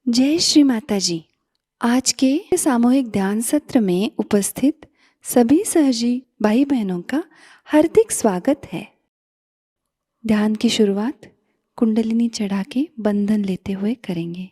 जय श्री माताजी। आज के सामूहिक ध्यान सत्र में उपस्थित सभी सहजी भाई बहनों का हार्दिक स्वागत है। ध्यान की शुरुआत कुंडलिनी चढ़ा के बंधन लेते हुए करेंगे।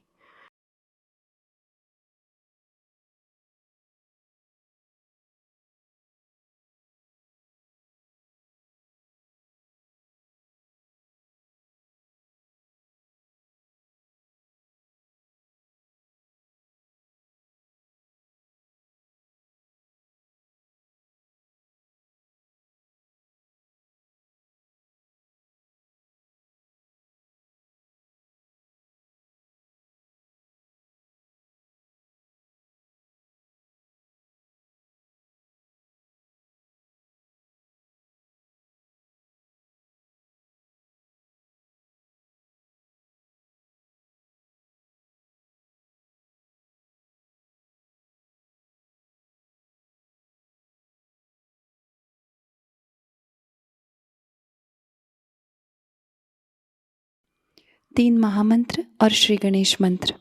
तीन महामंत्र और श्री गणेश मंत्र।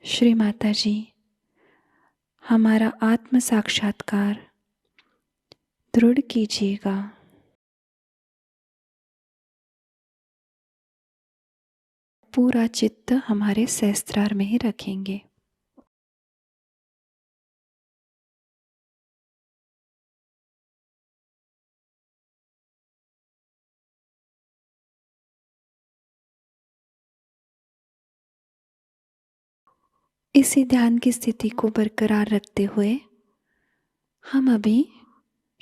श्री माताजी, हमारा आत्म साक्षात्कार दृढ़ कीजिएगा। पूरा चित्त हमारे सहस्त्रार में ही रखेंगे। इसी ध्यान की स्थिति को बरकरार रखते हुए हम अभी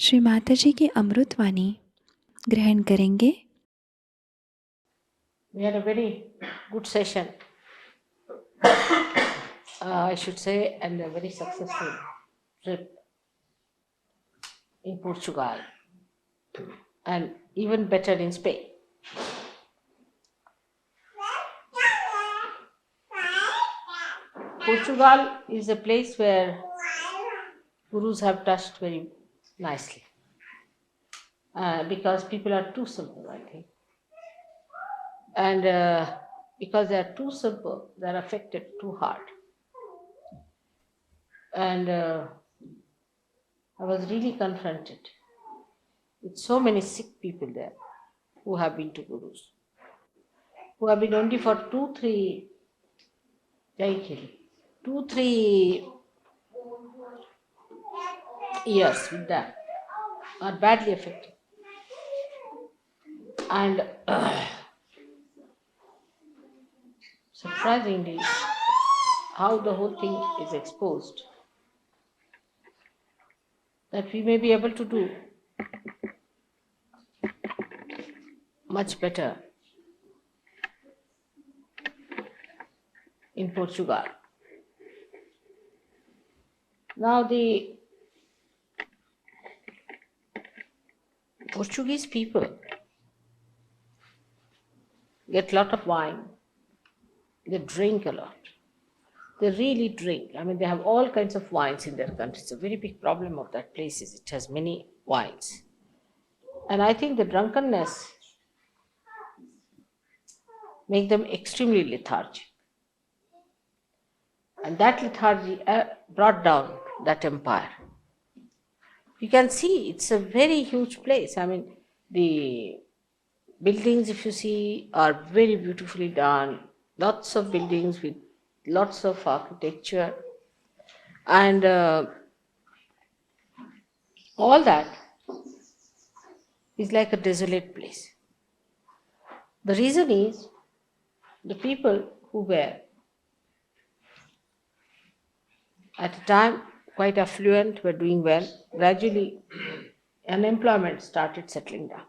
श्री माताजी की अमृतवाणी ग्रहण करेंगे। We had a very good session, I should say, and a very successful trip in Portugal, and even better in Spain. Portugal is a place where gurus have touched very nicely, because people are too simple, I think. And because they are too simple, they are affected too hard. And I was really confronted with so many sick people there who have been to gurus, who have been only for 2-3 years with that, are badly affected. And surprisingly, how the whole thing is exposed, that we may be able to do much better in Portugal. Now the Portuguese people get a lot of wine. They drink a lot. They really drink. I mean, they have all kinds of wines in their country. It's a very big problem of that place is it has many wines. And I think the drunkenness make them extremely lethargic. And that lethargy brought down that empire. You can see it's a very huge place. I mean, the buildings, if you see, are very beautifully done. Lots of buildings with lots of architecture. And all that is like a desolate place. The reason is the people who were at a time quite affluent, were doing well. Gradually, unemployment started settling down.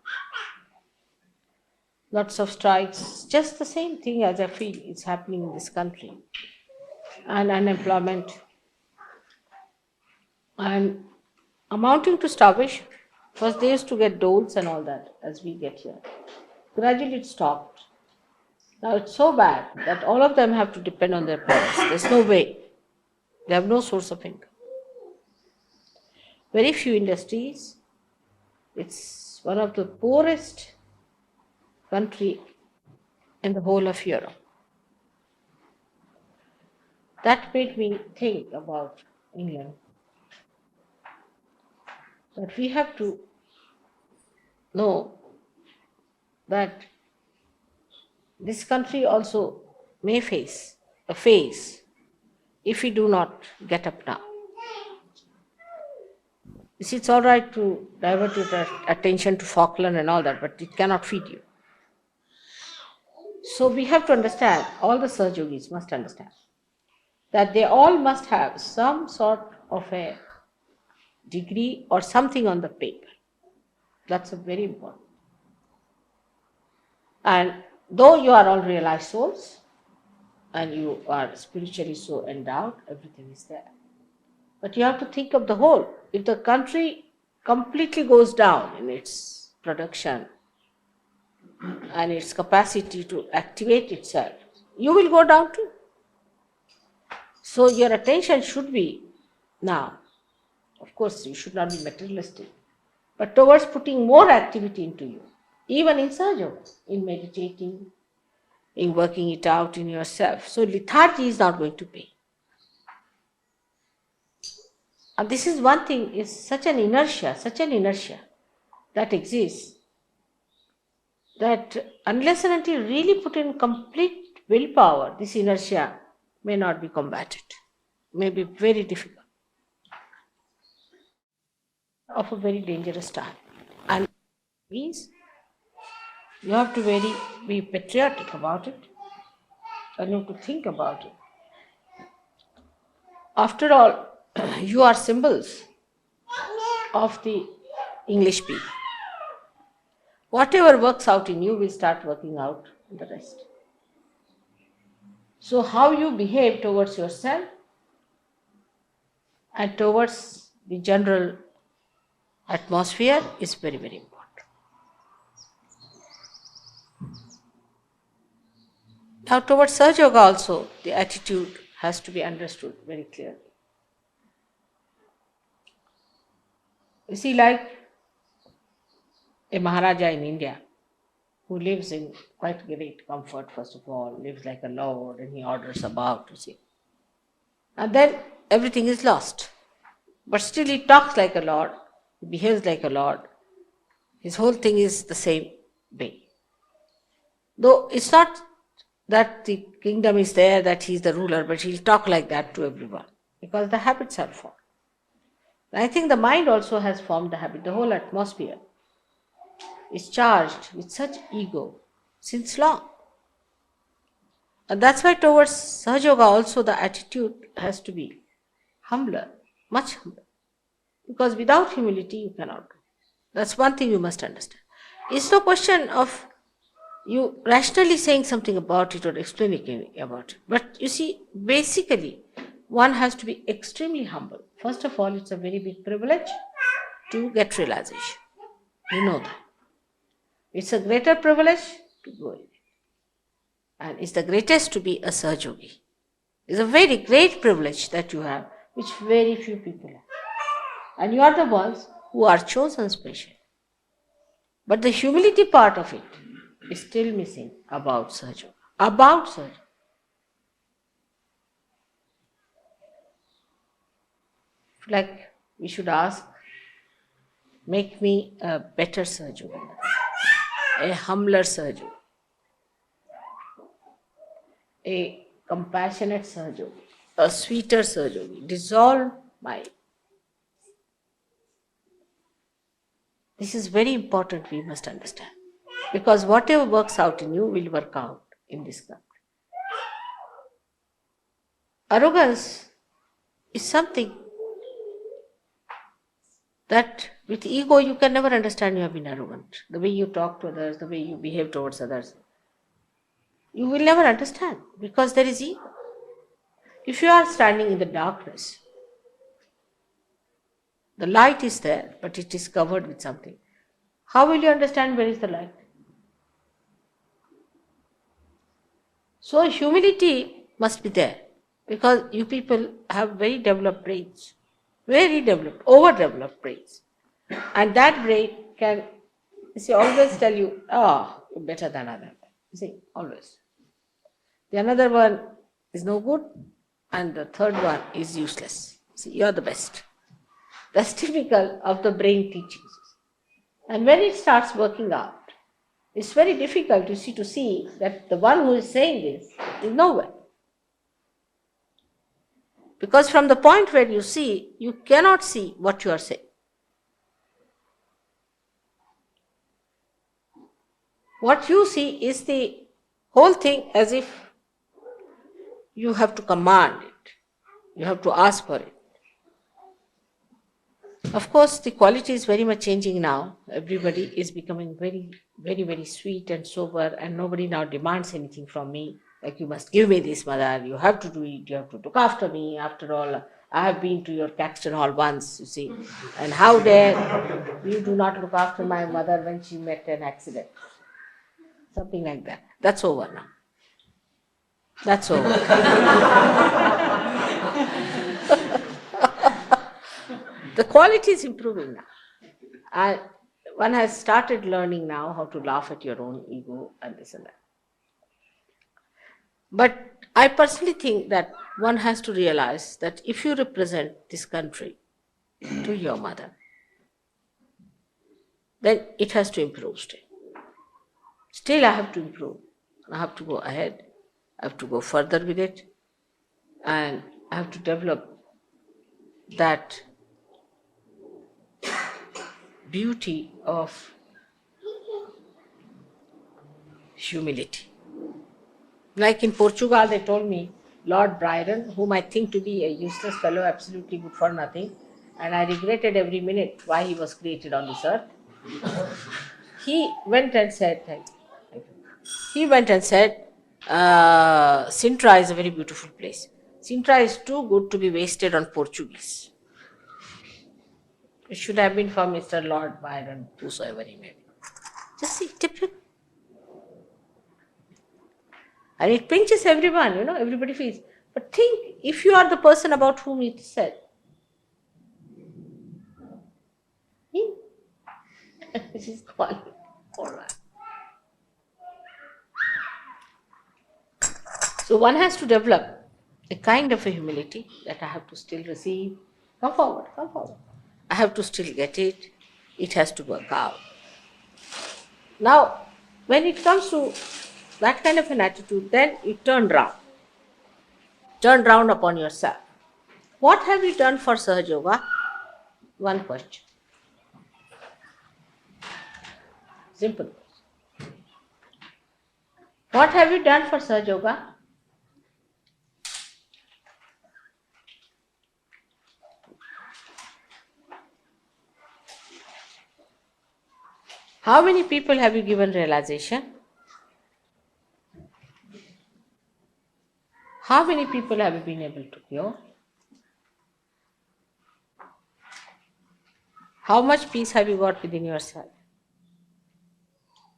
Lots of strikes, just the same thing as I feel is happening in this country. And unemployment and amounting to starvation. First they used to get doles and all that as we get here. Gradually it stopped. Now it's so bad that all of them have to depend on their parents. There's no way. They have no source of income. Very few industries. It's one of the poorest country in the whole of Europe. That made me think about England. That we have to know that this country also may face a phase if we do not get up now. You see, it's all right to divert your attention to Falkland and all that, but it cannot feed you. So we have to understand, all the Sahajogis must understand, that they all must have some sort of a degree or something on the paper. That's very important. And though you are all realized souls, and you are spiritually so endowed, everything is there. But you have to think of the whole. If the country completely goes down in its production and its capacity to activate itself, you will go down too. So your attention should be now, of course you should not be materialistic, but towards putting more activity into you, even in Sahajayoga, in meditating, in working it out in yourself. So lethargy is not going to pay. And this is one thing, is such an inertia that exists, that unless and until you really put in complete willpower, this inertia may not be combated, may be very difficult, of a very dangerous time. And means you have to be patriotic about it, and you have to think about it. After all, you are symbols of the English people. Whatever works out in you will start working out in the rest. So how you behave towards yourself and towards the general atmosphere is very, very important. Now towards Sahajayoga also, the attitude has to be understood very clearly. You see, like a Maharaja in India, who lives in quite great comfort, first of all, lives like a lord, and he orders about, you see. And then everything is lost. But still he talks like a lord, he behaves like a lord. His whole thing is the same way. Though it's not that the kingdom is there, that he is the ruler, but he'll talk like that to everyone, because the habits are formed. I think the mind also has formed the habit. The whole atmosphere is charged with such ego since long. And that's why towards Sahajayoga also the attitude has to be humbler, much humbler. Because without humility you cannot do. That's one thing you must understand. It's no question of you rationally saying something about it or explaining about it. But you see, basically, one has to be extremely humble. First of all, it's a very big privilege to get realization. You know that. It's a greater privilege to go in it. And it's the greatest to be a Sahajogi. It's a very great privilege that you have, which very few people have. And you are the ones who are chosen special. But the humility part of it is still missing about Sahajayoga. About Sahajayoga. Like we should ask, make me a better Sahajogi, a humbler Sahajogi, a compassionate Sahajogi, a sweeter Sahajogi. Dissolve my. This is very important, we must understand. Because whatever works out in you will work out in this country. Arrogance is something that with ego you can never understand you have been arrogant. The way you talk to others, the way you behave towards others, you will never understand because there is ego. If you are standing in the darkness, the light is there, but it is covered with something. How will you understand where is the light? So humility must be there because you people have very developed brains, very developed, overdeveloped brains. And that brain can, you see, always tell you, you're better than other. You see, always. The another one is no good and the third one is useless. See, you're the best. That's typical of the brain teachings. And when it starts working out, it's very difficult to see that the one who is saying this is nowhere. Because from the point where you see, you cannot see what you are saying. What you see is the whole thing as if you have to command it. You have to ask for it. Of course, the quality is very much changing now. Everybody is becoming very, very, very sweet and sober, and nobody now demands anything from me. Like, you must give me this, mother, you have to do it, you have to look after me. After all, I have been to your Caxton Hall once, you see. And how dare you do not look after my mother when she met an accident. Something like that. That's over now. That's over. The quality is improving now. One has started learning now how to laugh at your own ego and this and that. But I personally think that one has to realize that if you represent this country, to your mother, then it has to improve still. Still I have to improve. I have to go ahead. I have to go further with it. And I have to develop that beauty of humility. Like in Portugal, they told me, Lord Byron, whom I think to be a useless fellow, absolutely good for nothing, and I regretted every minute why he was created on this earth. He went and said, Sintra is a very beautiful place. Sintra is too good to be wasted on Portuguese. It should have been for Mr. Lord Byron, whosoever he may be. Just see, typical. And it pinches everyone, everybody feels. But think, if you are the person about whom it is said, this is called, all right. So one has to develop a kind of a humility that I have to still receive. Come forward, come forward. I have to still get it. It has to work out. Now, when it comes to that kind of an attitude, then you turn round. Turn round upon yourself. What have you done for Sahajayoga? One question. Simple question. What have you done for Sahajayoga? How many people have you given realization? How many people have you been able to cure? How much peace have you got within yourself?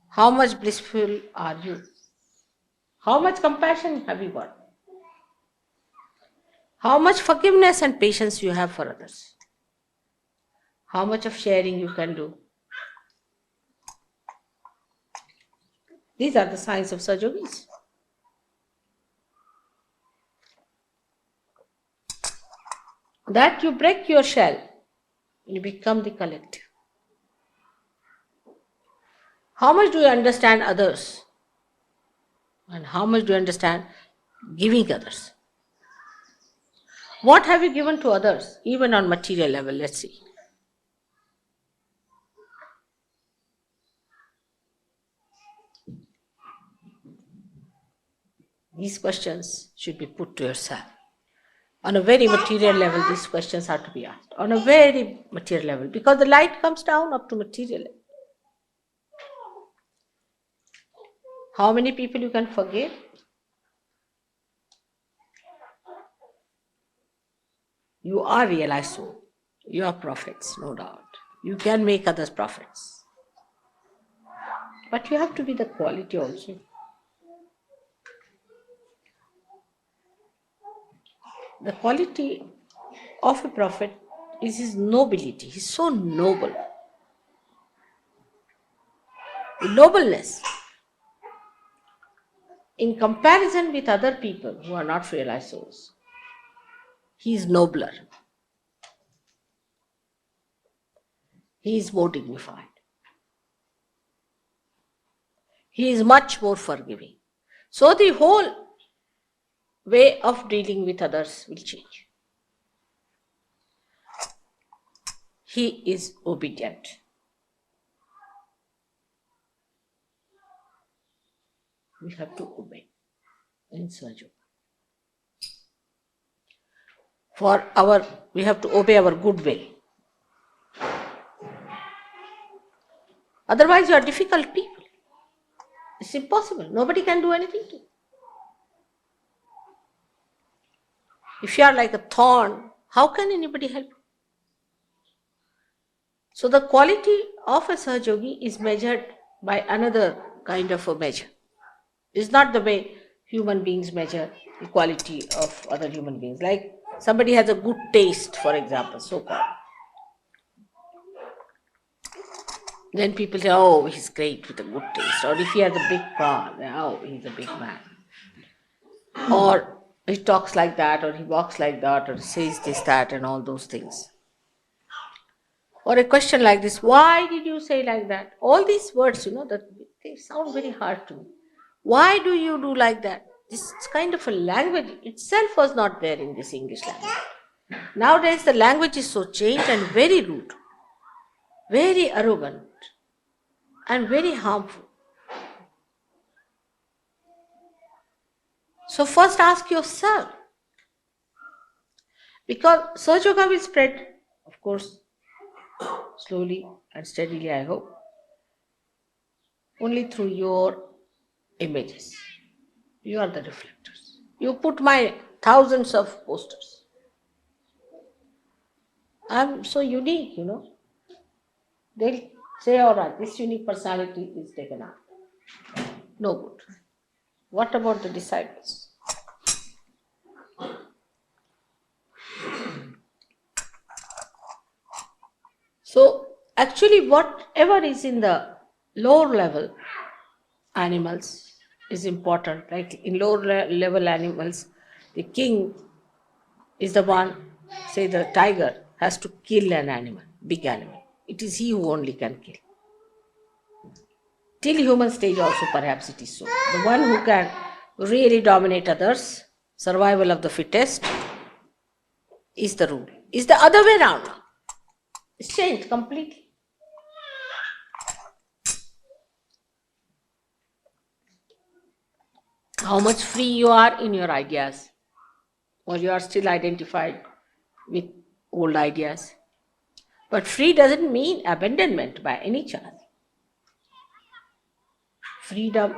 How much blissful are you? How much compassion have you got? How much forgiveness and patience you have for others? How much of sharing you can do? These are the signs of Sajogis. That you break your shell, you become the collective. How much do you understand others? And how much do you understand giving others? What have you given to others, even on material level? Let's see. These questions should be put to yourself. On a very material level, these questions are to be asked. On a very material level, because the light comes down up to material level. How many people you can forgive? You are realized soul. You are prophets, no doubt. You can make others prophets. But you have to be the quality also. The quality of a prophet is his nobility. He's so noble. The nobleness. In comparison with other people who are not realized souls, he is nobler. He is more dignified. He is much more forgiving. So the whole way of dealing with others will change. He is obedient. We have to obey in Sahajayoga. We have to obey our goodwill. Otherwise, you are difficult people. It's impossible. Nobody can do anything to you. If you are like a thorn, how can anybody help you? So the quality of a Sahajogi is measured by another kind of a measure. It's not the way human beings measure the quality of other human beings. Like somebody has a good taste, for example, so-called. Then people say, oh, he's great with a good taste. Or if he has a big car, oh, he's a big man. Or he talks like that, or he walks like that, or says this, that, and all those things. Or a question like this, why did you say like that? All these words, that they sound very hard to me. Why do you do like that? This kind of a language itself was not there in this English language. Nowadays the language is so changed and very rude, very arrogant, and very harmful. So first ask yourself, because Sahaja will spread, of course, slowly and steadily, I hope, only through your images. You are the reflectors. You put my thousands of posters. I'm so unique, They'll say, all right, this unique personality is taken out. No good. What about the disciples? So, actually, whatever is in the lower level animals is important. Like in lower level animals, the king is the one, say the tiger, has to kill an animal, big animal. It is he who only can kill. Till human stage also perhaps it is so. The one who can really dominate others, survival of the fittest, is the rule. Is the other way around now. It's changed completely. How much free you are in your ideas, or you are still identified with old ideas. But free doesn't mean abandonment by any chance. Freedom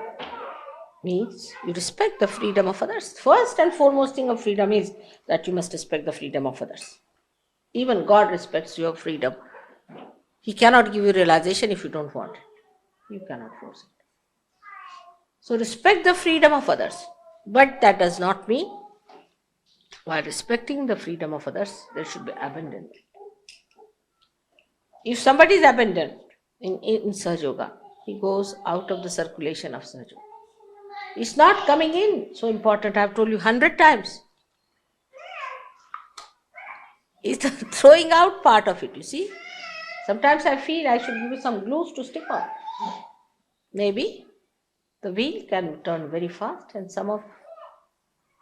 means you respect the freedom of others. First and foremost thing of freedom is that you must respect the freedom of others. Even God respects your freedom. He cannot give you realization if you don't want it. You cannot force it. So respect the freedom of others. But that does not mean while respecting the freedom of others, there should be abandonment. If somebody is abandoned in Sahajayoga, he goes out of the circulation of Sahajayoga. It's not coming in. So important, I have told you 100 times. It's the throwing out part of it, you see. Sometimes I feel I should give you some glues to stick on. Maybe the wheel can turn very fast and some of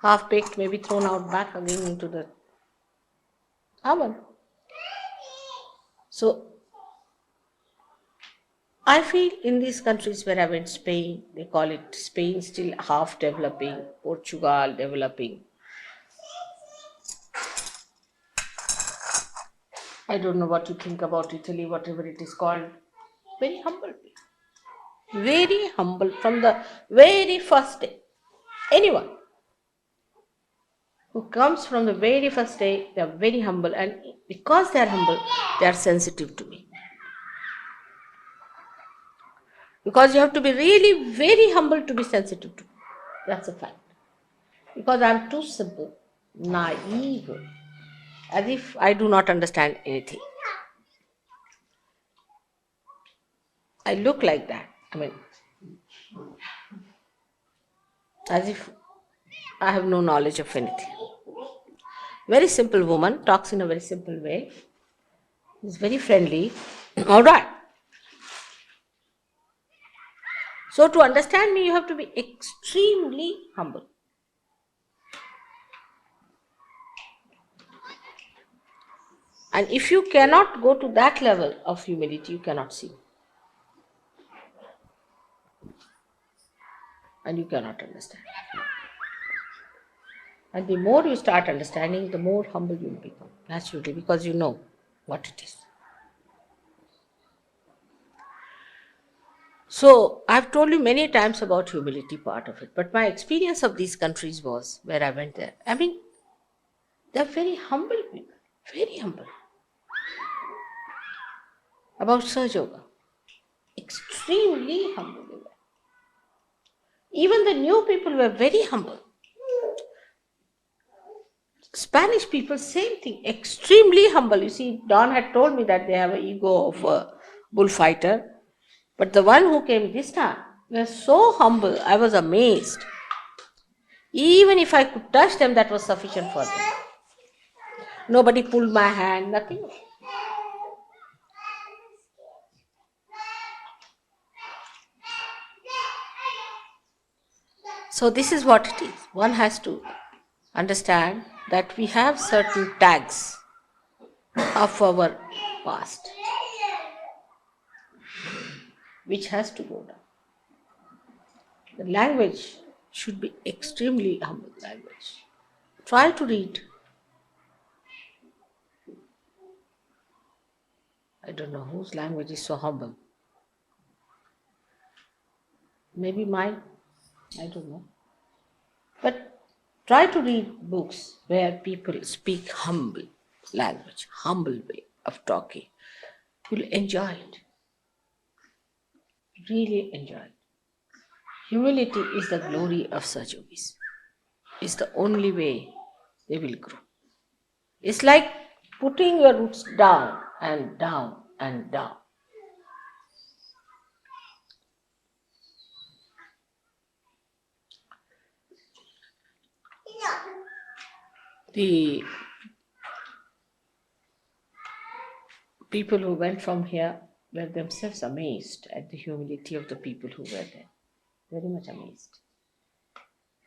half-baked may be thrown out back again into the oven. So, I feel in these countries where I went, Spain, they call it Spain still half developing, Portugal developing. I don't know what you think about Italy, whatever it is called. Very humble people. Very humble from the very first day. Anyone who comes from the very first day, they are very humble, and because they are humble, they are sensitive to me. Because you have to be really very humble to be sensitive to me. That's a fact. Because I am too simple, naive, as if I do not understand anything. I look like that. As if I have no knowledge of anything. Very simple woman, talks in a very simple way, is very friendly. All right. So to understand me, you have to be extremely humble. And if you cannot go to that level of humility, you cannot see. And you cannot understand. And the more you start understanding, the more humble you will become, naturally, because you know what it is. So, I've told you many times about humility part of it, but my experience of these countries was, where I went there, they're very humble people, very humble. About Sahajayoga, extremely humble they were. Even the new people were very humble. Spanish people, same thing, extremely humble. You see, Don had told me that they have an ego of a bullfighter. But the one who came this time was so humble, I was amazed. Even if I could touch them, that was sufficient for them. Nobody pulled my hand, nothing. So this is what it is. One has to understand that we have certain tags of our past which has to go down. The language should be extremely humble language. Try to read. I don't know whose language is so humble. Maybe mine. I don't know. But try to read books where people speak humble language, humble way of talking. You'll enjoy it. Really enjoy it. Humility is the glory of such yogis. It's the only way they will grow. It's like putting your roots down and down and down. The people who went from here were themselves amazed at the humility of the people who were there. Very much amazed.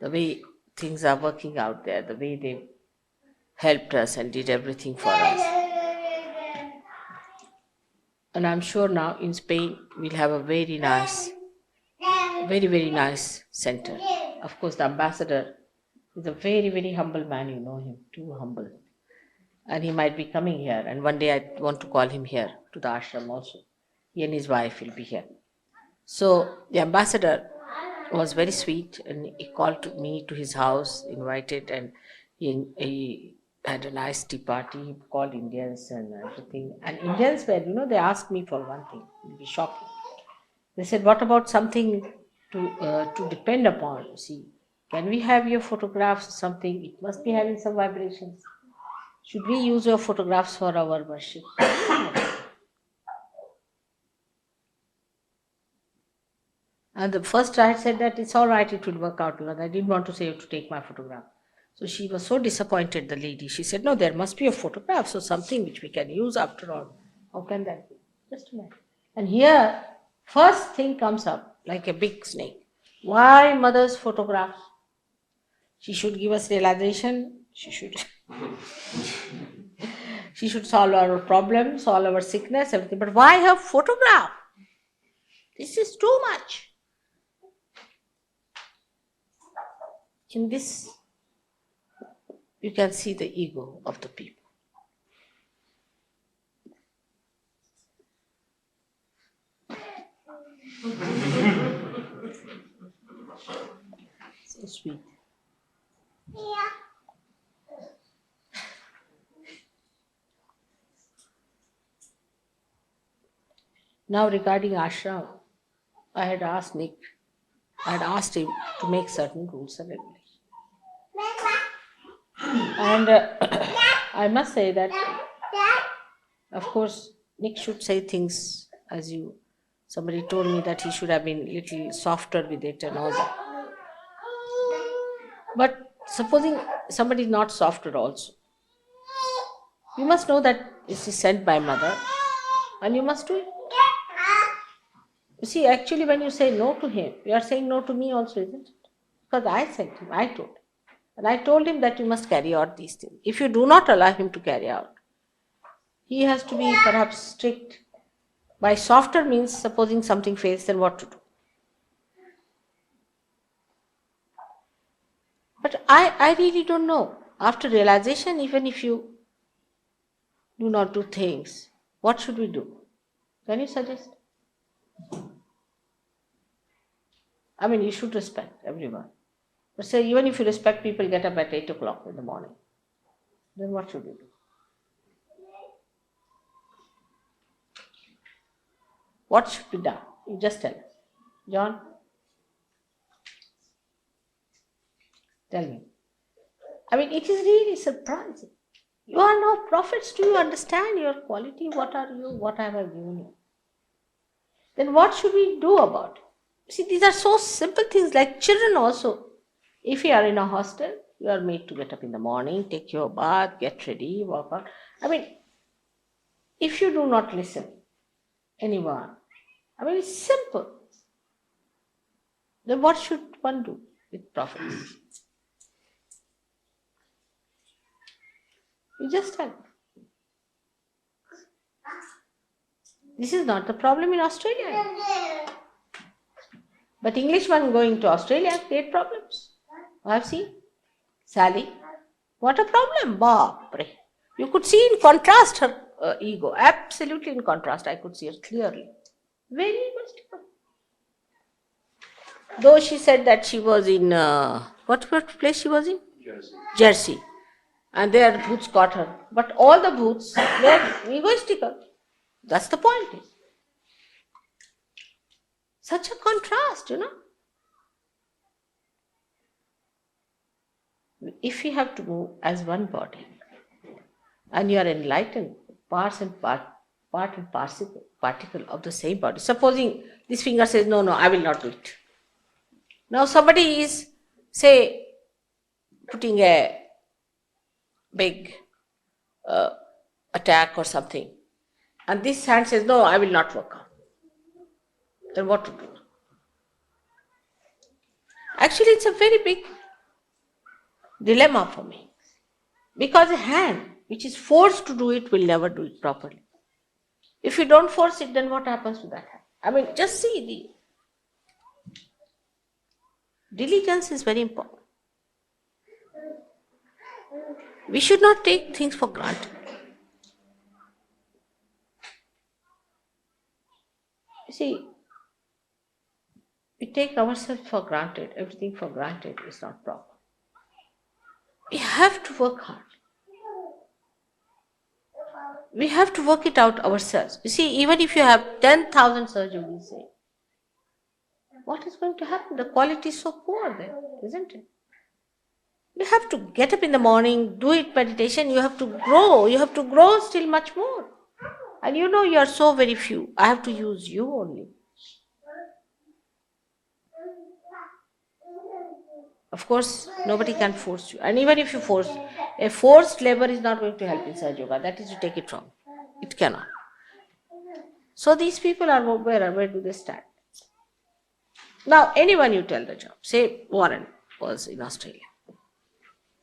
The way things are working out there, the way they helped us and did everything for us. And I'm sure now in Spain we'll have a very nice, very, very nice center. Of course, the ambassador is a very, very humble man, you know him, too humble. And he might be coming here, and one day I want to call him here to the ashram also. He and his wife will be here. So the ambassador was very sweet, and he called to me to his house, invited, and he had a nice tea party. He called Indians and everything. And Indians were, they asked me for one thing. It will be shocking. They said, "What about something to depend upon? See, can we have your photographs or something? It must be having some vibrations. Should we use your photographs for our worship?" And the first I said that it's all right, it will work out, because I didn't want to say you to take my photograph. So she was so disappointed, the lady. She said, "No, there must be a photograph, so something which we can use after all. How can that be?" Just a minute. And here, first thing comes up like a big snake. Why mother's photographs? She should give us realization. She should solve our problem, solve our sickness, everything. But why her photograph? This is too much. In this, you can see the ego of the people. So sweet. Now regarding ashram, I had asked him to make certain rules and regulations. And I must say that, of course, Nick should say things as somebody told me that he should have been a little softer with it and all that. But supposing somebody is not softer also, you must know that this is sent by mother and you must do it. You see, actually when you say no to him, you are saying no to me also, isn't it? Because I sent him, I told him. And I told him that you must carry out these things. If you do not allow him to carry out, he has to be perhaps strict. By softer means, supposing something fails, then what to do? But I really don't know. After realization, even if you do not do things, what should we do? Can you suggest? I mean, you should respect everyone. But say, even if you respect people, get up at 8 o'clock in the morning, then what should you do? What should be done? You just tell us. John? Tell me. I mean, it is really surprising. You are now prophets. Do you understand your quality? What are you? What have I given you? Then what should we do about it? See, these are so simple things, like children also. If you are in a hostel, you are made to get up in the morning, take your bath, get ready, walk out. I mean, if you do not listen, anyone, I mean, it's simple. Then what should one do? with prophets. You just tell. This is not the problem in Australia. But Englishman going to Australia create problems. I have seen. Sally, what a problem, Bapre. You could see in contrast her ego, absolutely in contrast. I could see her clearly. Very egoistical. Though she said that she was in, what place she was in? Jersey. And their boots caught her. But all the boots were egoistical. That's the point. Such a contrast, If you have to move as one body, and you are enlightened, part and particle of the same body. Supposing this finger says, no, I will not do it. Now somebody is, say, putting a big attack or something, and this hand says, no, I will not work out. Then what to do? Actually, it's a very big dilemma for me. Because a hand which is forced to do it will never do it properly. If you don't force it, then what happens to that hand? I mean, just see, the diligence is very important. We should not take things for granted. You see, we take ourselves for granted, everything for granted is not proper. We have to work hard. We have to work it out ourselves. You see, even if you have 10,000 surgeries, say, what is going to happen? The quality is so poor then, isn't it? You have to get up in the morning, do it meditation, you have to grow still much more. And you are so very few. I have to use you only. Of course, nobody can force you. And even if you force, a forced labor is not going to help in Sahaja Yoga. That is, you take it wrong. It cannot. So these people are where do they stand? Now, anyone you tell the job, say Warren was in Australia.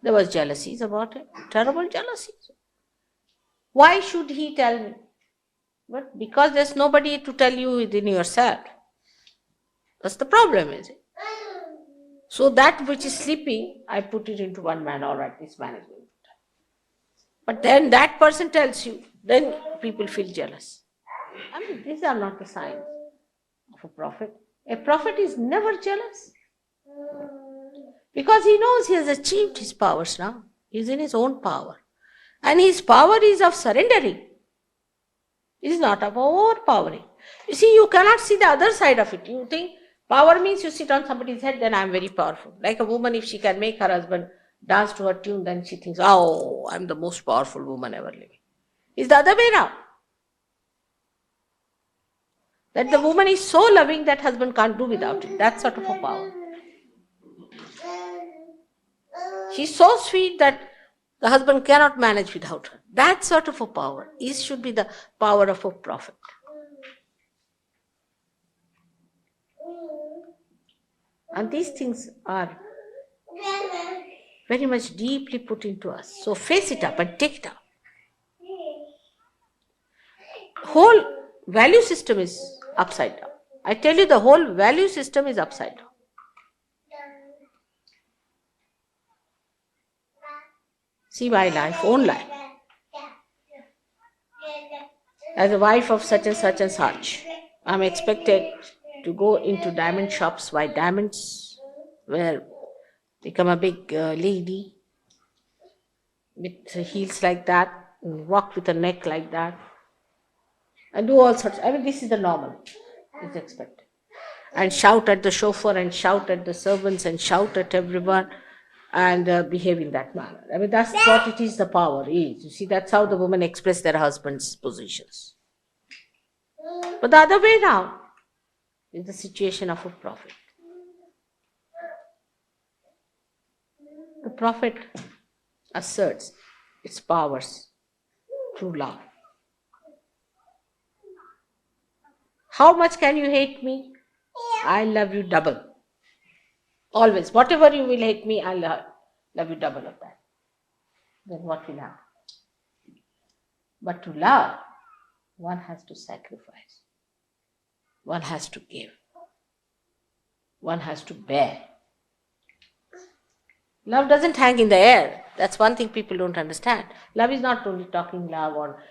There was jealousies about it, terrible jealousies. Why should he tell me? But because there's nobody to tell you within yourself. That's the problem, is it? So that which is sleeping, I put it into one man. All right, this man is going to tell. But then that person tells you, then people feel jealous. I mean, these are not the signs of a prophet. A prophet is never jealous. Because he knows he has achieved his powers now. He is in his own power. And his power is of surrendering. It is not of overpowering. You see, you cannot see the other side of it. You think power means you sit on somebody's head, then I am very powerful. Like a woman, if she can make her husband dance to her tune, then she thinks, oh, I am the most powerful woman ever living. It's the other way around. That the woman is so loving that husband can't do without it. That sort of a power. She's so sweet that the husband cannot manage without her. That sort of a power should be the power of a prophet. And these things are very much deeply put into us. So face it up and take it up. Whole value system is upside down. I tell you, the whole value system is upside down. See my life, own life. As a wife of such and such, I'm expected to go into diamond shops, buy diamonds, become a big lady with heels like that, and walk with a neck like that, and do all sorts. I mean, this is the normal. It's expected. And shout at the chauffeur, and shout at the servants, and shout at everyone, and behave in that manner. I mean, that's what it is, the power is. You see, that's how the women express their husbands' positions. But the other way now is the situation of a prophet. The prophet asserts its powers through love. How much can you hate me? I love you double. Always. Whatever you will hate me, I'll love you double of that. Then what will happen? But to love, one has to sacrifice. One has to give. One has to bear. Love doesn't hang in the air. That's one thing people don't understand. Love is not only talking love or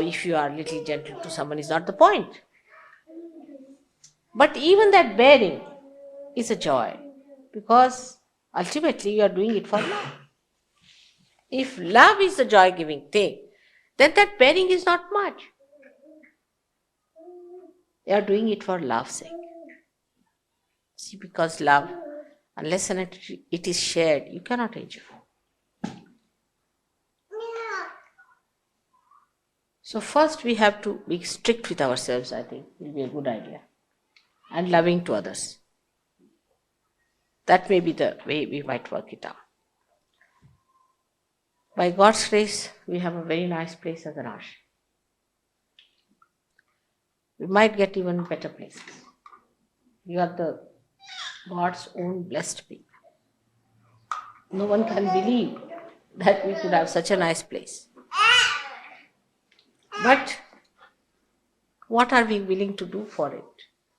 if you are a little gentle to someone is not the point. But even that bearing is a joy because ultimately you are doing it for love. If love is the joy-giving thing, then that bearing is not much. You are doing it for love's sake. See, because love, unless it is shared, you cannot enjoy. So first we have to be strict with ourselves, I think, will be a good idea. And loving to others. That may be the way we might work it out. By God's grace, we have a very nice place as an ashram. We might get even better places. We are the God's own blessed people. No one can believe that we could have such a nice place. But what are we willing to do for it?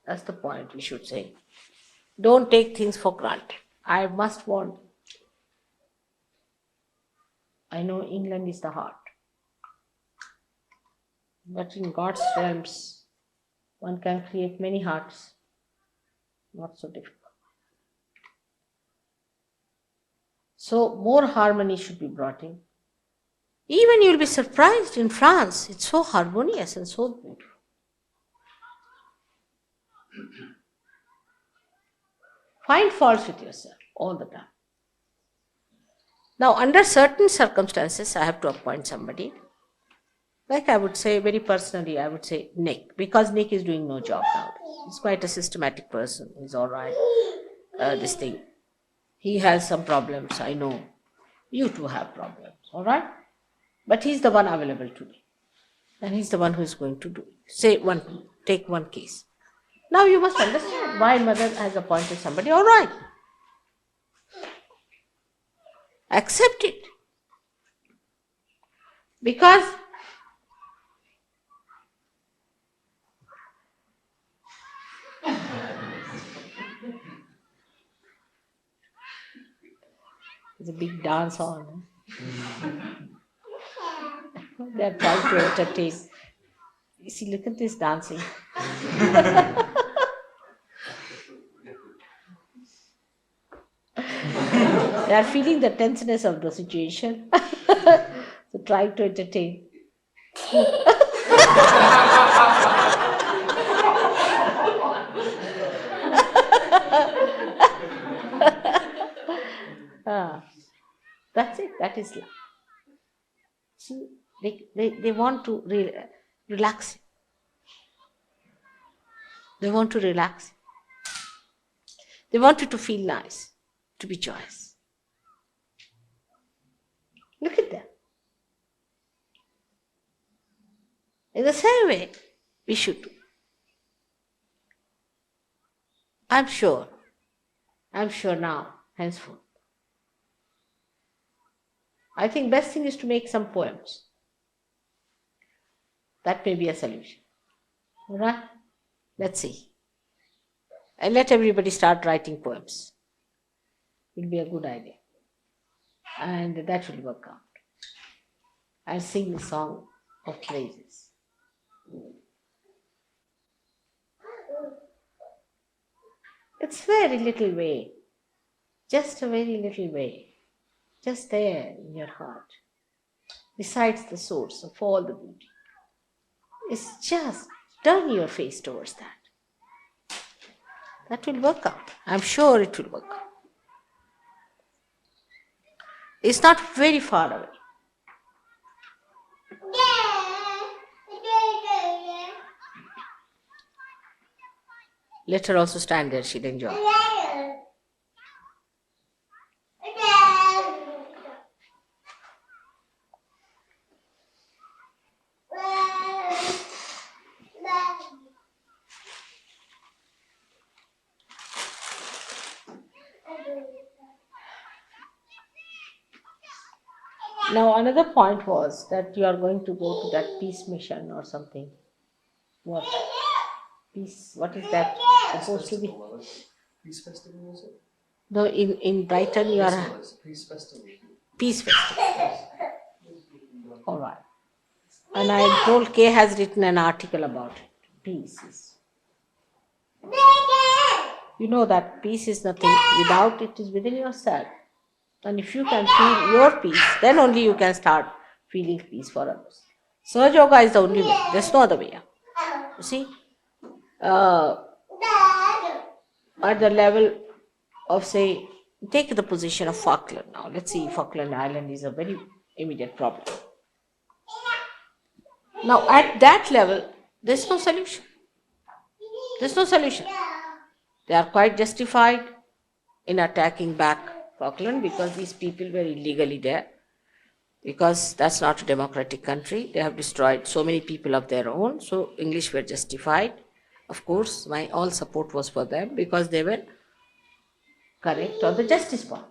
That's the point we should say. Don't take things for granted. I must want. I know England is the heart. But in God's realms, one can create many hearts. Not so difficult. So more harmony should be brought in. Even you'll be surprised in France. It's so harmonious and so beautiful. Find faults with yourself all the time. Now, under certain circumstances, I have to appoint somebody. Like I would say, very personally, I would say Nick, because Nick is doing no job now. He's quite a systematic person. He's all right. This thing. He has some problems, I know. You too have problems, all right? But he's the one available today. And he's the one who is going to do it. Take one case. Now you must understand why mother has appointed somebody, all right. Accept it. Because there's a big dance on. They're trying to entertain. You see, look at this dancing. They are feeling the tenseness of the situation. So trying to entertain. That's it. That is love. See, they want to relax. They want to relax. They want you to feel nice, to be joyous. Look at them. In the same way, we should do. I'm sure now, henceforth. I think best thing is to make some poems. That may be a solution. All right? Let's see. And let everybody start writing poems. It will be a good idea. And that will work out. I'll sing the song of praises. It's very little way. Just a very little way. Just there in your heart. Besides the source of all the beauty. It's just turn your face towards that. That will work out. I'm sure it will work out. It's not very far away. Let her also stand there, she'll enjoy. Now another point was that you are going to go to that peace mission or something. What? Peace, what is that supposed to be? Peace festival, was it? No, in Brighton you are... Peace festival. Peace festival. All right. And I told Kay has written an article about it. Peace. You know that peace is nothing without it is within yourself. And if you can feel your peace, then only you can start feeling peace for others. Sahajayoga is the only way. There's no other way. You see, at the level of, say, take the position of Falkland now. Let's see, Falkland Island is a very immediate problem. Now, at that level, there's no solution. There's no solution. They are quite justified in attacking back Falkland because these people were illegally there. Because that's not a democratic country. They have destroyed so many people of their own. So English were justified. Of course, my all support was for them because they were correct on the justice point.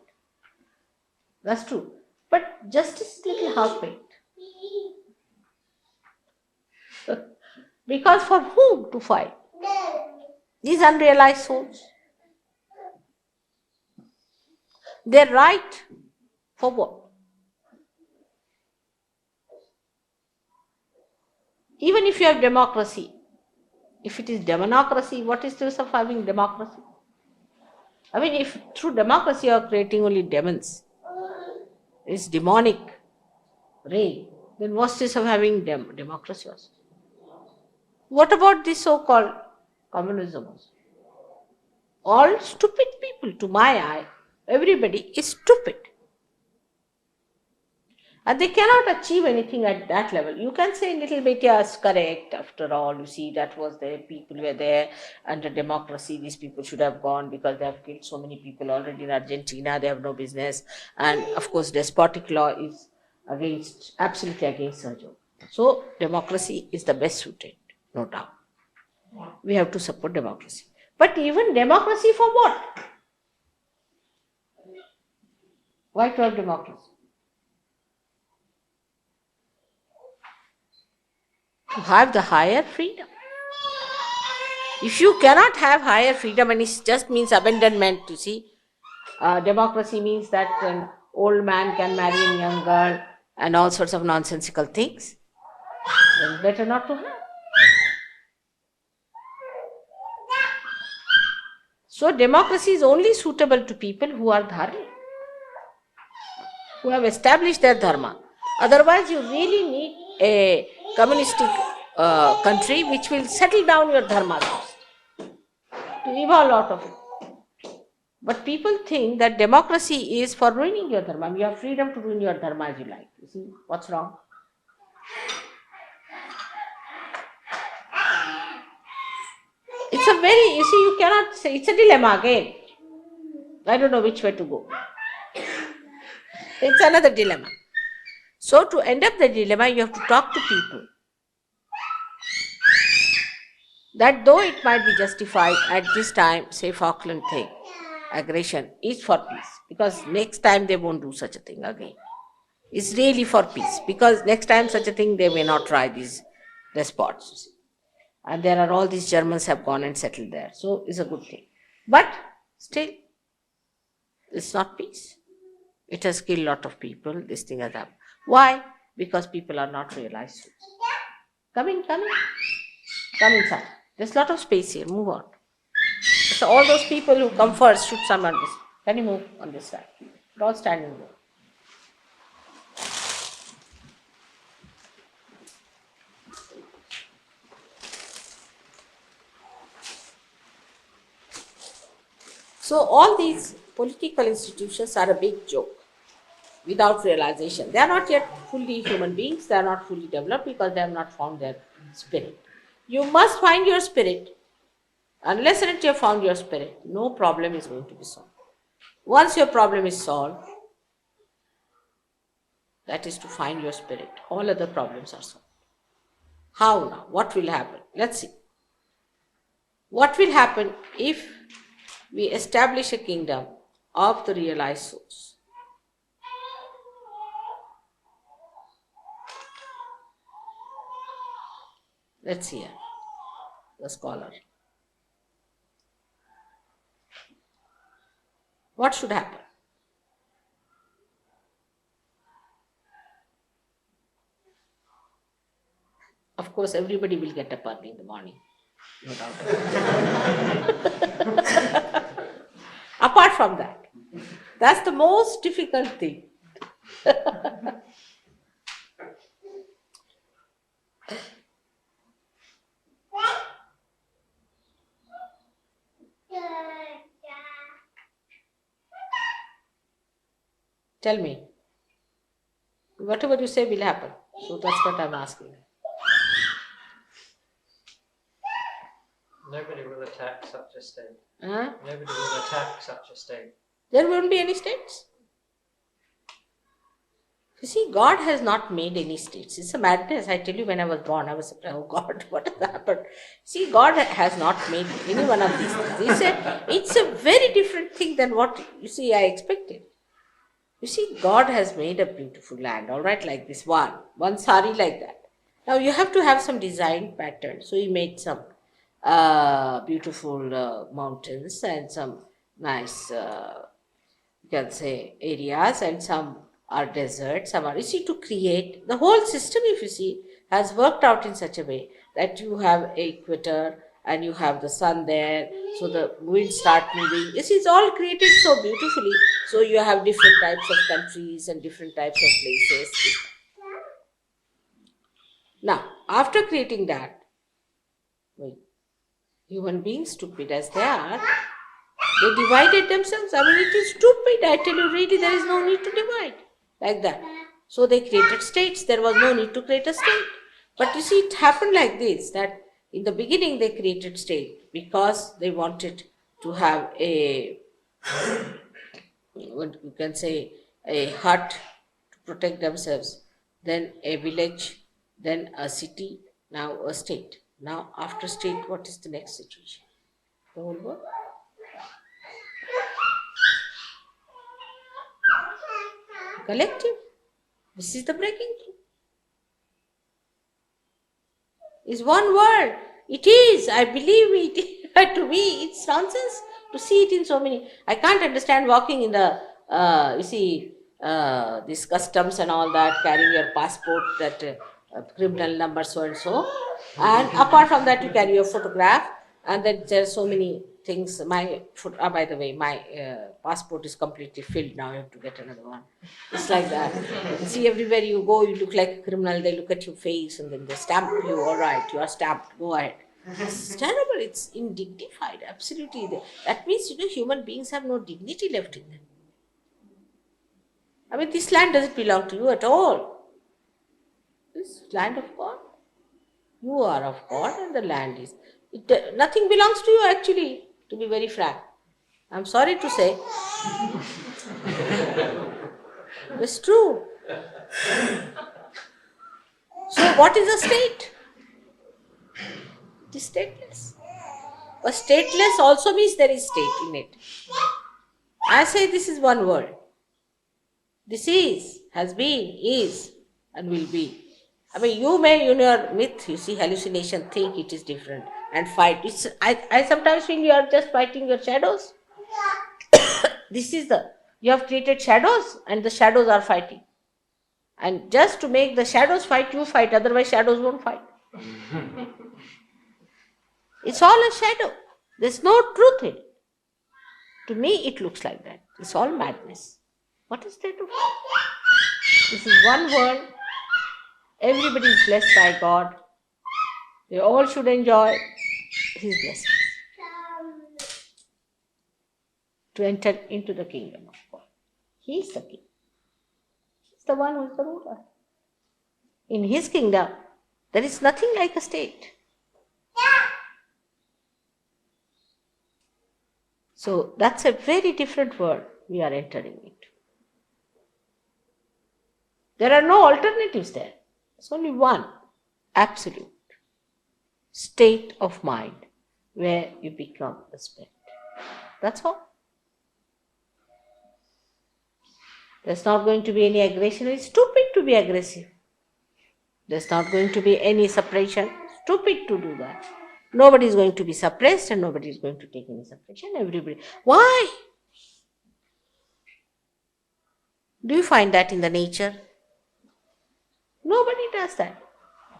That's true. But justice is little half-baked. Because for whom to fight? These unrealized souls. Their right for what? Even if you have democracy, if it is demonocracy, what is the use of having democracy? I mean, if through democracy you are creating only demons, it's demonic reign, then what's this of having democracy also? What about this so-called communism also? All stupid people, to my eye, everybody is stupid. And they cannot achieve anything at that level. You can say a little bit, yes, correct. After all, you see, that was the people were there under democracy. These people should have gone because they have killed so many people already in Argentina. They have no business. And of course, despotic law is absolutely against Sahajayoga. So, democracy is the best suited, no doubt. We have to support democracy. But even democracy for what? Why to have democracy? To have the higher freedom. If you cannot have higher freedom, and it just means abandonment, you see, democracy means that an old man can marry a young girl and all sorts of nonsensical things, then better not to have. So democracy is only suitable to people who are dharmic, who have established their dharma. Otherwise, you really need a communistic country which will settle down your dharma first, to evolve out of it. But people think that democracy is for ruining your dharma. You have freedom to ruin your dharma as you like. You see, what's wrong? It's a very, you see, you cannot say, it's a dilemma again. I don't know which way to go. It's another dilemma. So to end up the dilemma, you have to talk to people that though it might be justified at this time, say Falkland thing, aggression is for peace, because next time they won't do such a thing again. It's really for peace, because next time such a thing they may not try, these despots. And there are all these Germans have gone and settled there. So it's a good thing. But still, it's not peace. It has killed a lot of people, this thing has happened. Why? Because people are not realized. Come in. Come inside. There's a lot of space here. Move on. So all those people who come first should come on this. Can you move on this side? They're all standing there. So all these political institutions are a big joke without realization. They are not yet fully human beings. They are not fully developed because they have not found their spirit. You must find your spirit. Unless and until you have found your spirit, no problem is going to be solved. Once your problem is solved, that is to find your spirit. All other problems are solved. How now? What will happen? Let's see. What will happen if we establish a kingdom of the realized souls? Let's hear the scholar. What should happen? Of course, everybody will get up early in the morning. No doubt about it. Apart from that, that's the most difficult thing. Tell me. Whatever you say will happen. So that's what I'm asking. Nobody will attack such a state. Huh? Nobody will attack such a state. There won't be any states. You see, God has not made any states. It's a madness. I tell you, when I was born, I was, oh God, what has happened? See, God has not made any one of these things. It's a very different thing than what, you see, I expected. You see, God has made a beautiful land, all right, like this one sari like that. Now, you have to have some design pattern. So, He made some beautiful mountains and some nice, you can say, areas, and some are desert, some are, you see, to create the whole system, if you see, has worked out in such a way that you have an equator and you have the sun there, so the winds start moving. You see, it's all created so beautifully. So you have different types of countries and different types of places. Now, after creating that, human beings, stupid as they are, they divided themselves. I mean, it is stupid. I tell you, really, there is no need to divide like that. So they created states. There was no need to create a state. But you see, it happened like this, that in the beginning they created state because they wanted to have a, what you can say, a hut to protect themselves, then a village, then a city, now a state. Now, after state, what is the next situation? The whole world. Collective. This is the breaking through. Is one word. It is. I believe it. To me, it's nonsense to see it in so many. I can't understand walking in the, you see, this customs and all that, carrying your passport, that criminal number so and so. And apart from that, you carry your photograph, and then there are so many things. My by the way, my passport is completely filled now. You have to get another one. It's like that. You see, everywhere you go, you look like a criminal. They look at your face and then they stamp you. All right, you are stamped. Go ahead. It's terrible. It's indignified. Absolutely. That means, you know, human beings have no dignity left in them. I mean, this land doesn't belong to you at all. This land of God. You are of God and the land is. Nothing belongs to you actually, to be very frank. I'm sorry to say. It's true. So what is a state? It is stateless. But stateless also means there is state in it. I say this is one world. This is, has been, is, and will be. I mean, you may, in your myth, you see, hallucination, think it is different and fight. I sometimes feel you are just fighting your shadows. This is you have created shadows and the shadows are fighting. And just to make the shadows fight, you fight, otherwise shadows won't fight. It's all a shadow. There's no truth in it. To me, it looks like that. It's all madness. What is there to fight? This is one world. Everybody is blessed by God. They all should enjoy His blessings. To enter into the kingdom of God. He is the king. He's the one who is the ruler. In His kingdom, there is nothing like a state. So that's a very different world we are entering into. There are no alternatives there. There's only one absolute state of mind where you become a spirit. That's all. There's not going to be any aggression. It's stupid to be aggressive. There's not going to be any separation. stupid to do that. Nobody is going to be suppressed and nobody is going to take any suppression. Everybody. Why? Do you find that in the nature? Nobody does that.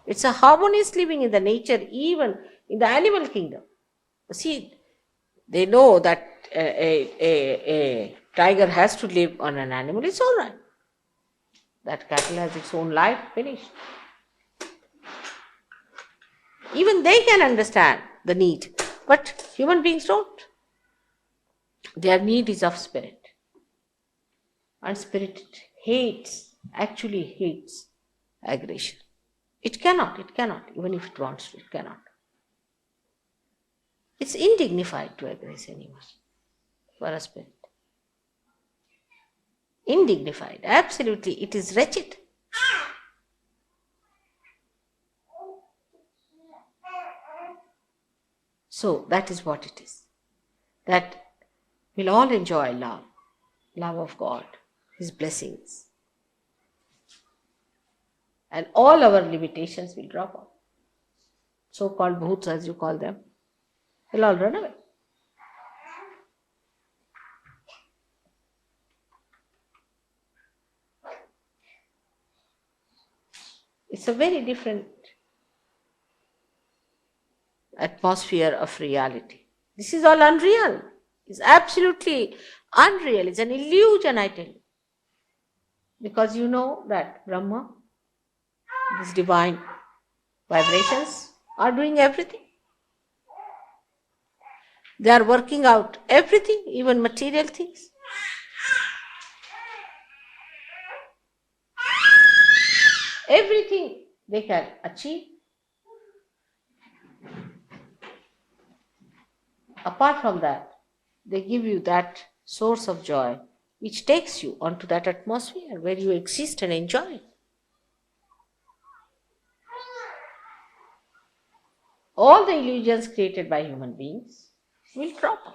It's a harmonious living in the nature, even in the animal kingdom. See, they know that a tiger has to live on an animal. It's all right. That cattle has its own life, finished. Even they can understand the need, but human beings don't. Their need is of spirit. And spirit actually hates aggression. It cannot, even if it wants to, it cannot. It's indignified to aggress anyone for a spirit. Indignified, absolutely, it is wretched. So that is what it is. That we'll all enjoy love of God, His blessings. And all our limitations will drop off. So-called bhuts, as you call them, will all run away. It's a very different atmosphere of reality. This is all unreal. It's absolutely unreal. It's an illusion, I tell you. Because you know that Brahma, these divine vibrations, are doing everything. They are working out everything, even material things. Everything they can achieve. Apart from that, they give you that source of joy which takes you onto that atmosphere where you exist and enjoy. All the illusions created by human beings will drop out.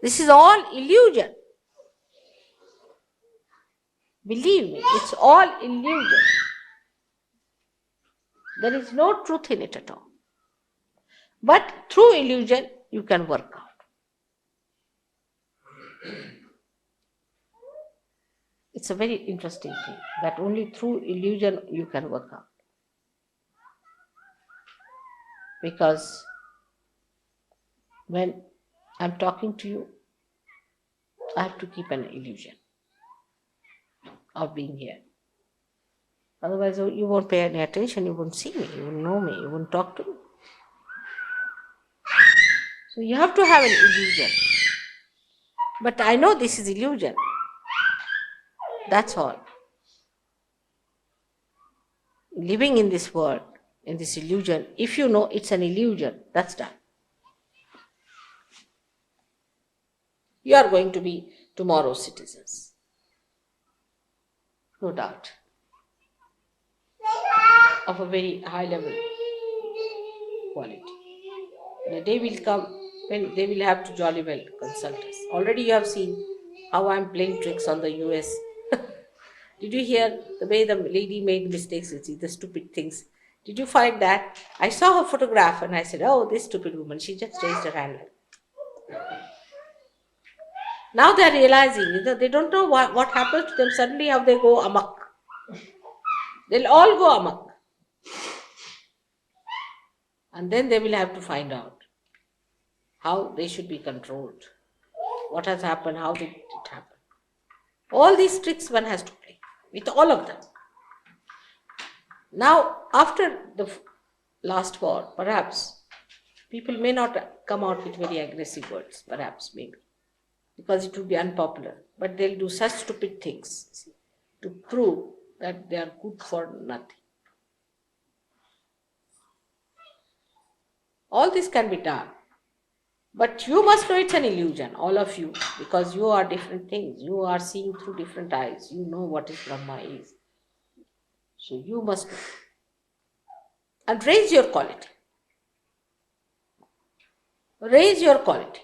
This is all illusion. Believe me, it's all illusion. There is no truth in it at all. But through illusion, you can work out. It's a very interesting thing that only through illusion you can work out. Because when I'm talking to you, I have to keep an illusion of being here. Otherwise, you won't pay any attention, you won't see me, you won't know me, you won't talk to me. So you have to have an illusion. But I know this is illusion. That's all. Living in this world, in this illusion, if you know it's an illusion, that's done. You are going to be tomorrow's citizens. No doubt. Of a very high level quality. The day will come when they will have to jolly well consult us. Already you have seen how I am playing tricks on the US. Did you hear the way the lady made mistakes with the stupid things? Did you find that? I saw her photograph and I said, oh, this stupid woman, she just raised her hand. Now they are realizing that they don't know what happens to them. Suddenly how they go amok. They'll all go amok. And then they will have to find out how they should be controlled. What has happened, how did it happen. All these tricks one has to play with all of them. Now, after the last war, perhaps, people may not come out with very aggressive words, perhaps, maybe, because it would be unpopular. But they'll do such stupid things to prove that they are good for nothing. All this can be done. But you must know it's an illusion, all of you, because you are different things. You are seeing through different eyes. You know what is Brahma is. So you must know. And raise your quality. Raise your quality.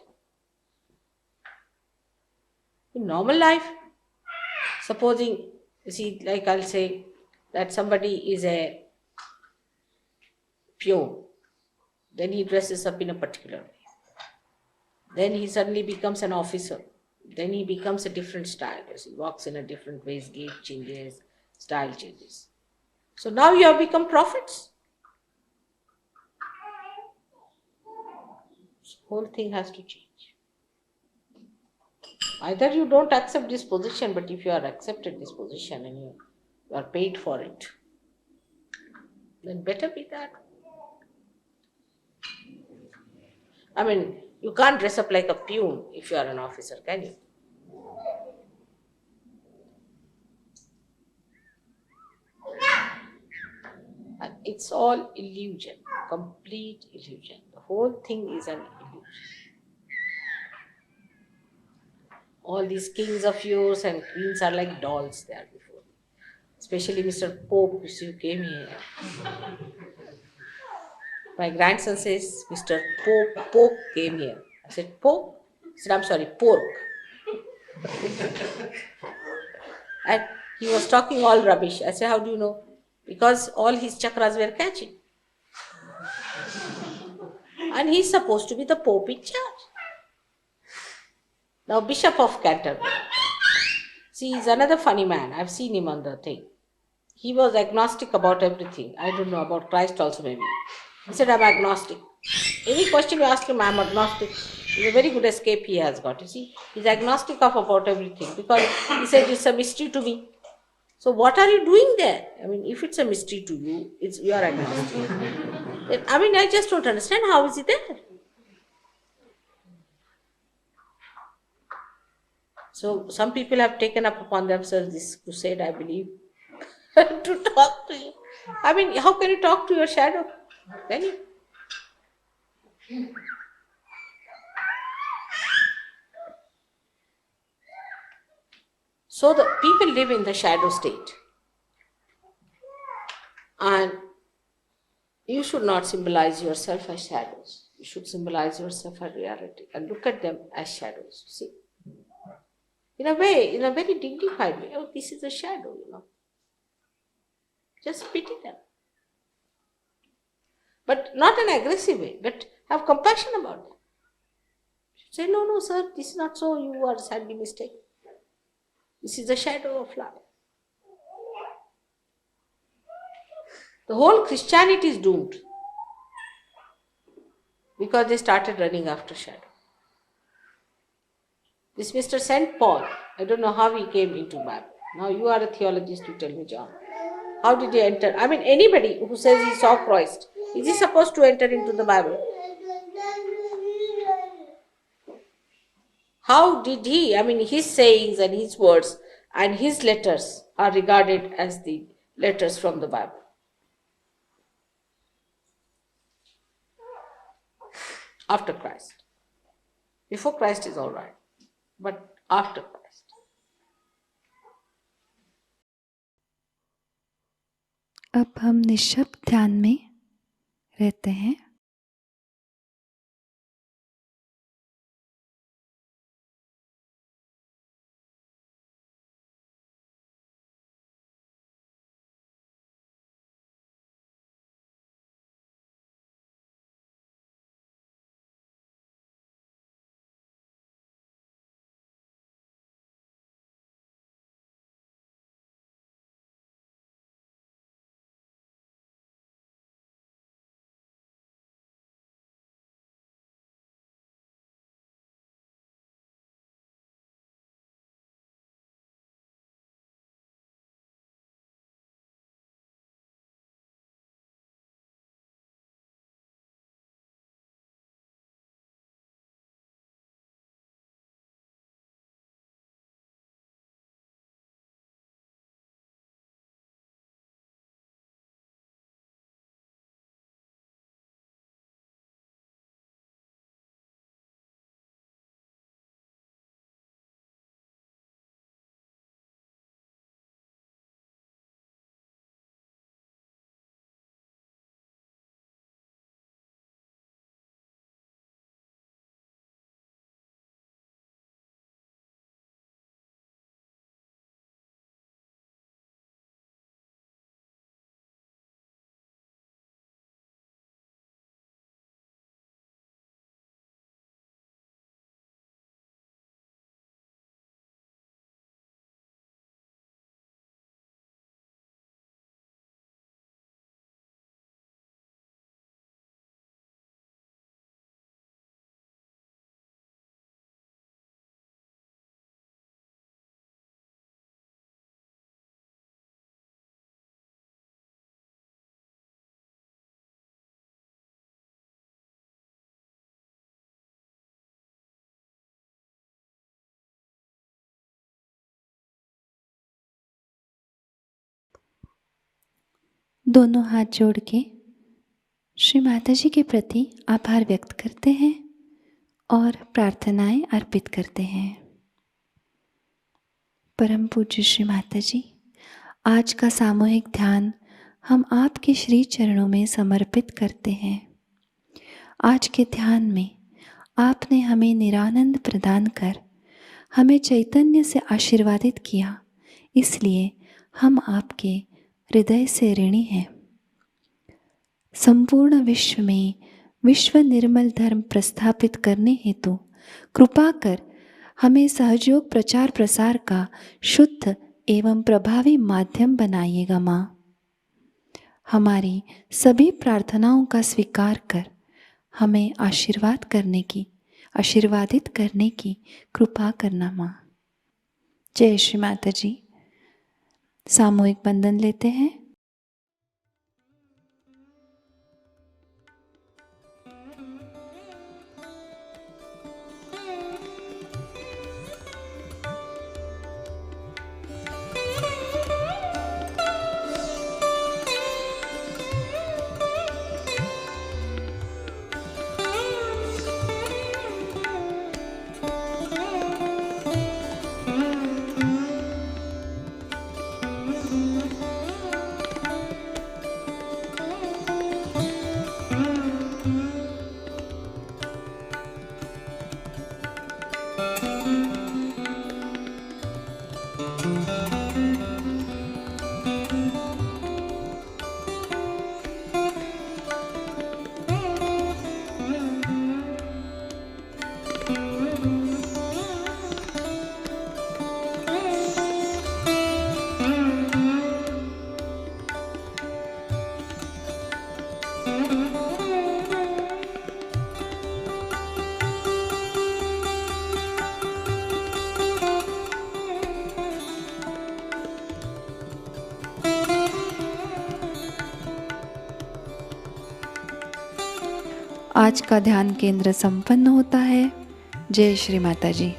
In normal life, supposing, you see, like I'll say that somebody is a peon. Then he dresses up in a particular way. Then he suddenly becomes an officer. Then he becomes a different style. As he walks in a different way, his gait changes, style changes. So now you have become prophets. This whole thing has to change. Either you don't accept this position, but if you are accepted this position and you are paid for it, then better be that. I mean, you can't dress up like a peon if you are an officer, can you? And it's all illusion, complete illusion. The whole thing is an illusion. All these kings of yours and queens are like dolls there before me. Especially Mr. Pope, who came here. My grandson says, Mr. Pope came here. I said, Pope? He said, I'm sorry, pork. And he was talking all rubbish. I said, how do you know? Because all his chakras were catching. And he's supposed to be the Pope in charge. Now, Bishop of Canterbury. See, he's another funny man. I've seen him on the thing. He was agnostic about everything. I don't know, about Christ also maybe. He said, I'm agnostic. Any question you ask him, I'm agnostic. It's a very good escape he has got. You see, he's agnostic of about everything because he said it's a mystery to me. So what are you doing there? I mean, if it's a mystery to you, you are agnostic. I mean, I just don't understand how is he there. So some people have taken up upon themselves this crusade, I believe, to talk to you. I mean, how can you talk to your shadow? Can you? So the people live in the shadow state. And you should not symbolize yourself as shadows. You should symbolize yourself as reality and look at them as shadows. See? In a way, in a very dignified way. Oh, this is a shadow, Just pity them. But not an aggressive way, but have compassion about them. Say, no, sir, this is not so. You are sadly mistaken. This is the shadow of life. The whole Christianity is doomed because they started running after shadow. This Mr. St. Paul, I don't know how he came into Bible. Now you are a theologist, you tell me, John. How did he enter? I mean, anybody who says he saw Christ, is he supposed to enter into the Bible? How did he? I mean, his sayings and his words and his letters are regarded as the letters from the Bible. After Christ. Before Christ is all right, but after Christ. अब हम निःशब्द ध्यान में रहते हैं। दोनों हाथ जोड़ के श्री माताजी के प्रति आभार व्यक्त करते हैं और प्रार्थनाएं अर्पित करते हैं। परम पूज्य श्री माताजी, आज का सामूहिक ध्यान हम आपके श्री चरणों में समर्पित करते हैं। आज के ध्यान में आपने हमें निरानंद प्रदान कर हमें चैतन्य से आशीर्वादित किया, इसलिए हम आपके हृदय से ऋणी हैं। संपूर्ण विश्व में विश्व निर्मल धर्म प्रस्थापित करने हेतु कृपा कर हमें सहयोग प्रचार प्रसार का शुद्ध एवं प्रभावी माध्यम बनाइएगा माँ। हमारी सभी प्रार्थनाओं का स्वीकार कर हमें आशीर्वादित करने की कृपा करना माँ। जय श्री माता जी। सामूहिक बंधन लेते हैं। आज का ध्यान केंद्र संपन्न होता है। जय श्री माता जी।